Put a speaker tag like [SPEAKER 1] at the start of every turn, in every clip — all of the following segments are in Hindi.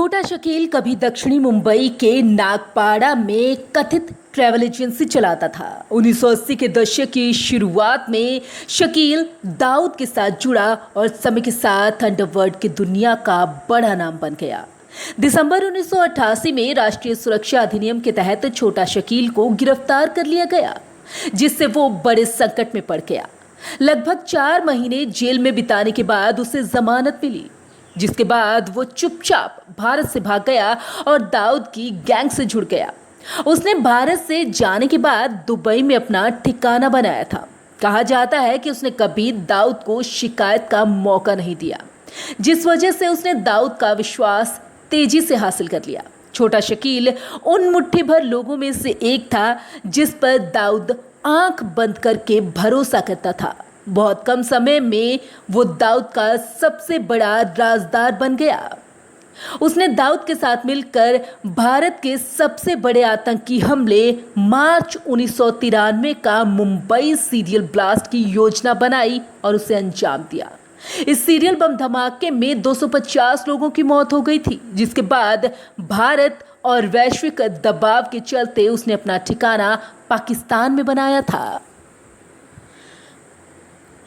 [SPEAKER 1] छोटा शकील कभी दक्षिणी मुंबई के नागपाड़ा में कथित ट्रैवल एजेंसी चलाता था। 1980 के दशक की शुरुआत में शकील दाऊद के साथ जुड़ा और समय के साथ अंडरवर्ल्ड की दुनिया का बड़ा नाम बन गया। दिसंबर 1988 में राष्ट्रीय सुरक्षा अधिनियम के तहत छोटा शकील को गिरफ्तार कर लिया गया, जिससे वो बड़े संकट में पड़ गया। लगभग 4 महीने जेल में बिताने के बाद उसे जमानत मिली, जिसके बाद वो चुपचाप भारत से भाग गया और दाऊद की गैंग से जुड़ गया। उसने भारत से जाने के बाद दुबई में अपना ठिकाना बनाया था। कहा जाता है कि उसने कभी दाऊद को शिकायत का मौका नहीं दिया, जिस वजह से उसने दाऊद का विश्वास तेजी से हासिल कर लिया। छोटा शकील उन मुट्ठी भर लोगों में से एक था जिस पर दाऊद आंख बंद करके भरोसा करता था। बहुत कम समय में वो दाऊद का सबसे बड़ा राजदार बन गया। उसने दाऊद के साथ मिलकर भारत के सबसे बड़े आतंकी हमले मार्च 1993 का मुंबई सीरियल ब्लास्ट की योजना बनाई और उसे अंजाम दिया। इस सीरियल बम धमाके में 250 लोगों की मौत हो गई थी, जिसके बाद भारत और वैश्विक दबाव के चलते उसने अपना ठिकाना पाकिस्तान में बनाया था।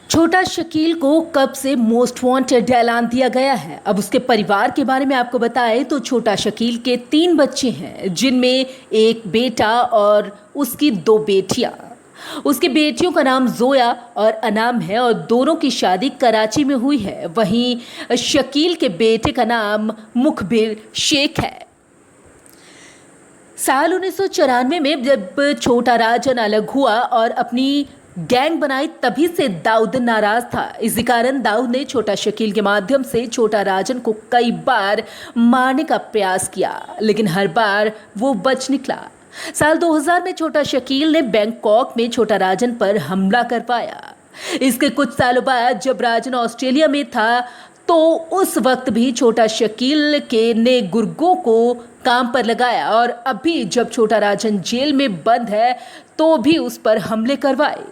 [SPEAKER 1] छोटा शकील को कब से मोस्ट वांटेड ऐलान दिया गया है? अब उसके परिवार के बारे में आपको बताएं तो छोटा शकील के 3 बच्चे हैं, जिनमें एक बेटा और उसकी 2 बेटियां। उसकी बेटियों का नाम जोया और अनाम है और दोनों की शादी कराची में हुई है। वहीं शकील के बेटे का नाम मुखबिर शेख है। साल 1994 में जब छोटा राजन अलग हुआ और अपनी गैंग बनाई, तभी से दाऊद नाराज था। इसी कारण दाऊद ने छोटा शकील के माध्यम से छोटा राजन को कई बार मारने का प्रयास किया, लेकिन हर बार वो बच निकला। साल 2000 में छोटा शकील ने बैंकॉक में छोटा राजन पर हमला करवाया। इसके कुछ सालों बाद जब राजन ऑस्ट्रेलिया में था, तो उस वक्त भी छोटा शकील ने गुर्गों को काम पर लगाया और अभी जब छोटा राजन जेल में बंद है तो भी उस पर हमले करवाए।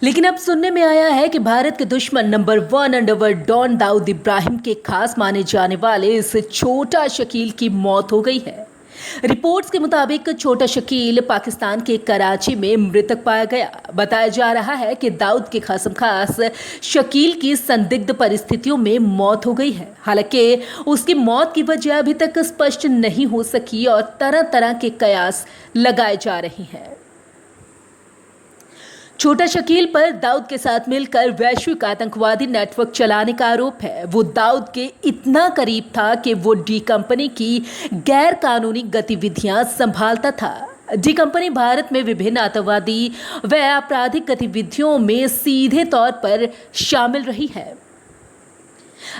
[SPEAKER 1] लेकिन अब सुनने में आया है कि भारत के दुश्मन number 1 underworld don Dawood Ibrahim के खास माने जाने वाले इस छोटा शकील की मौत हो गई है। रिपोर्ट्स के मुताबिक छोटा शकील पाकिस्तान के कराची में मृतक पाया गया। बताया जा रहा है कि दाऊद के खासमखास शकील की संदिग्ध परिस्थितियों में मौत हो गई है। हालांकि उसकी मौत की वजह अभी तक स्पष्ट नहीं हो सकी और तरह तरह के कयास लगाए जा रहे हैं। छोटा शकील पर दाऊद के साथ मिलकर वैश्विक आतंकवादी नेटवर्क चलाने का आरोप है। वो दाऊद के इतना करीब था कि वो डी कंपनी की गैर कानूनी गतिविधियां संभालता था। डी कंपनी भारत में विभिन्न आतंकवादी व आपराधिक गतिविधियों में सीधे तौर पर शामिल रही है।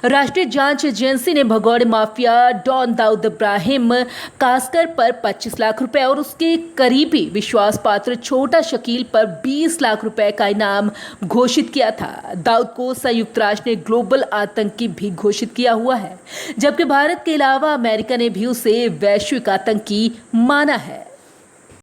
[SPEAKER 1] राष्ट्रीय जांच एजेंसी ने भगौड़े माफिया डॉन दाऊद इब्राहिम कास्कर पर 25 लाख रुपए और उसके करीबी विश्वास पात्र छोटा शकील पर 20 लाख रुपए का इनाम घोषित किया था। दाऊद को संयुक्त राष्ट्र ने ग्लोबल आतंकी भी घोषित किया हुआ है, जबकि भारत के अलावा अमेरिका ने भी उसे वैश्विक आतंकी माना है।